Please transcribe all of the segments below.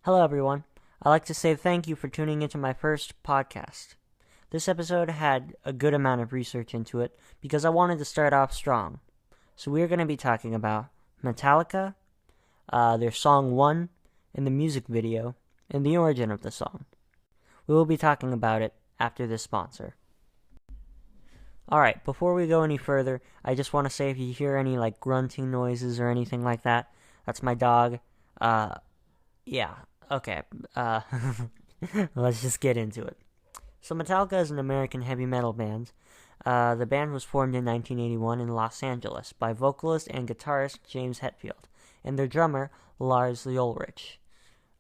Hello, everyone. I'd like to say thank you for tuning into my first podcast. This episode had a good amount of research into it because I wanted to start off strong. So we are going to be talking about Metallica, their song One, and the music video, and the origin of the song. We will be talking about it after this sponsor. Alright, before we go any further, I just want to say if you hear any grunting noises or anything like that, that's my dog. Yeah, okay. Let's just get into it. So Metallica is an American heavy metal band. The band was formed in 1981 in Los Angeles by vocalist and guitarist James Hetfield and their drummer Lars Ulrich.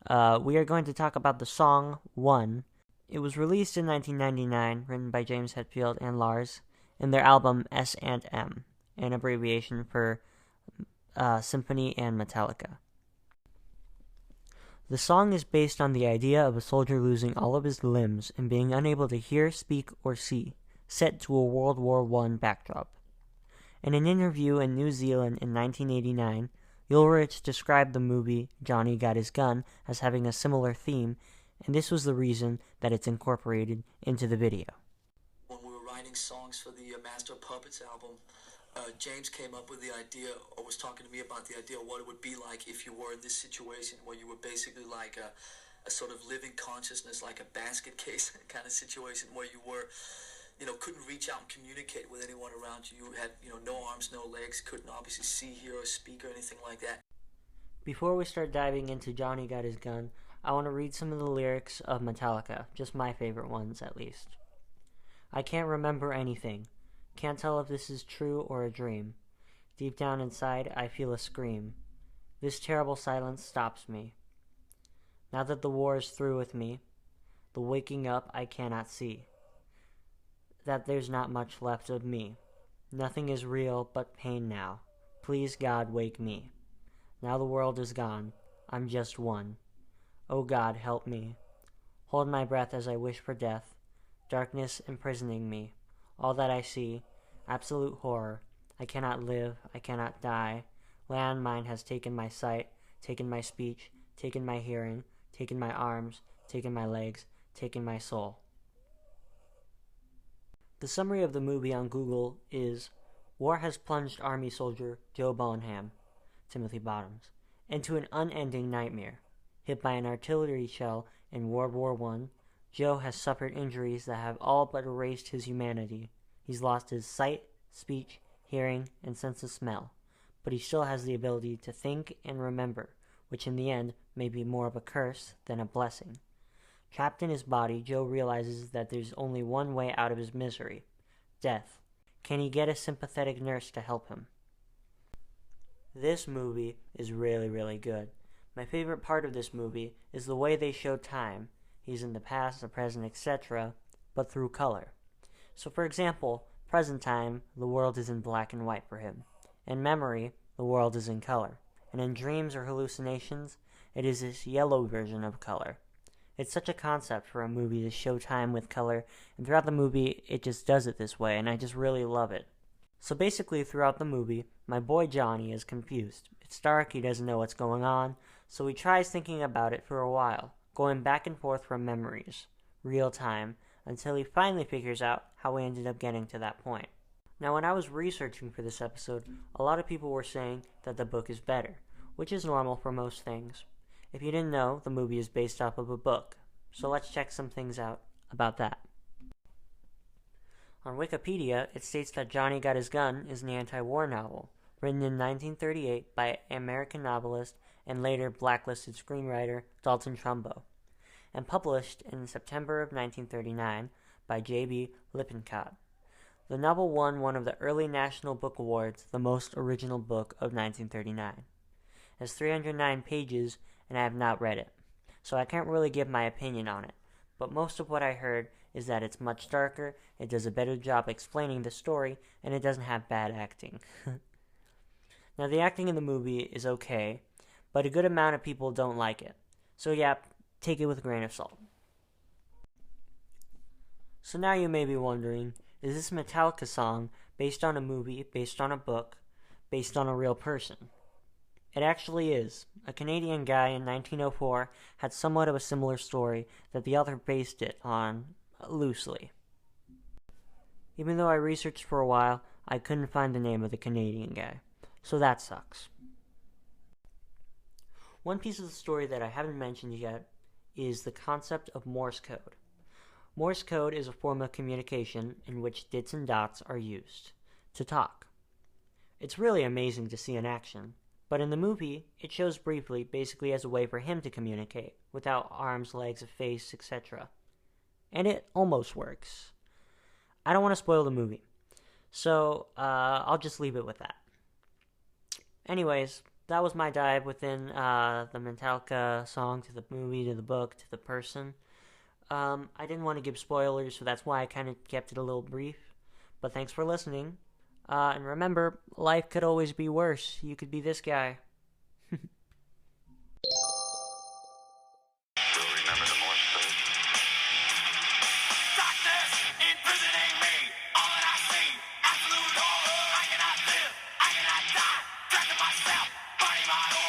We are going to talk about the song One. It was released in 1999, written by James Hetfield and Lars, in their album S&M, an abbreviation for Symphony and Metallica. The song is based on the idea of a soldier losing all of his limbs and being unable to hear, speak, or see, set to a World War I backdrop. In an interview in New Zealand in 1989, Ulrich described the movie Johnny Got His Gun as having a similar theme, and this was the reason that it's incorporated into the video. When we were writing songs for the Master of Puppets album, James came up with the idea, or was talking to me about the idea of what it would be like if you were in this situation where you were basically like a sort of living consciousness, like a basket case kind of situation where you were, couldn't reach out and communicate with anyone around you. You had, no arms, no legs, couldn't obviously see, hear, or speak or anything like that. Before we start diving into Johnny Got His Gun, I want to read some of the lyrics of Metallica, just my favorite ones at least. I can't remember anything. Can't tell if this is true or a dream. Deep down inside, I feel a scream. This terrible silence stops me. Now that the war is through with me, the waking up I cannot see. That there's not much left of me. Nothing is real but pain now. Please, God, wake me. Now the world is gone. I'm just one. Oh God, help me. Hold my breath as I wish for death. Darkness imprisoning me. All that I see, absolute horror. I cannot live, I cannot die. Landmine has taken my sight, taken my speech, taken my hearing, taken my arms, taken my legs, taken my soul. The summary of the movie on Google is, war has plunged Army soldier Joe Bonham, Timothy Bottoms, into an unending nightmare. Hit by an artillery shell in World War I, Joe has suffered injuries that have all but erased his humanity. He's lost his sight, speech, hearing, and sense of smell, but he still has the ability to think and remember, which in the end may be more of a curse than a blessing. Trapped in his body, Joe realizes that there's only one way out of his misery: death. Can he get a sympathetic nurse to help him? This movie is really, really good. My favorite part of this movie is the way they show time. He's in the past, the present, etc., but through color. So for example, present time, the world is in black and white for him. In memory, the world is in color. And in dreams or hallucinations, it is this yellow version of color. It's such a concept for a movie to show time with color, and throughout the movie, it just does it this way, and I just really love it. So basically, throughout the movie, my boy Johnny is confused. It's dark, he doesn't know what's going on, so he tries thinking about it for a while, going back and forth from memories, real time, until he finally figures out how we ended up getting to that point. Now, when I was researching for this episode, a lot of people were saying that the book is better, which is normal for most things. If you didn't know, the movie is based off of a book, so let's check some things out about that. On Wikipedia, it states that Johnny Got His Gun is an anti-war novel, written in 1938 by American novelist and later blacklisted screenwriter Dalton Trumbo, and published in September of 1939 by J.B. Lippincott. The novel won one of the early National Book Awards, the most original book of 1939. It has 309 pages, and I have not read it, so I can't really give my opinion on it, but most of what I heard is that it's much darker, it does a better job explaining the story, and it doesn't have bad acting. Now, the acting in the movie is okay, but a good amount of people don't like it, so yeah, take it with a grain of salt. So now you may be wondering, is this Metallica song based on a movie, based on a book, based on a real person? It actually is. A Canadian guy in 1904 had somewhat of a similar story that the author based it on loosely. Even though I researched for a while, I couldn't find the name of the Canadian guy. So that sucks. One piece of the story that I haven't mentioned yet is the concept of Morse code. Morse code is a form of communication in which dits and dots are used to talk. It's really amazing to see in action, but in the movie, it shows briefly, basically as a way for him to communicate, without arms, legs, a face, etc. And it almost works. I don't want to spoil the movie, so I'll just leave it with that. Anyways, that was my dive within the Metallica song, to the movie, to the book, to the person. I didn't want to give spoilers, so that's why I kind of kept it a little brief. But thanks for listening. And remember, life could always be worse. You could be this guy. Myself, burning my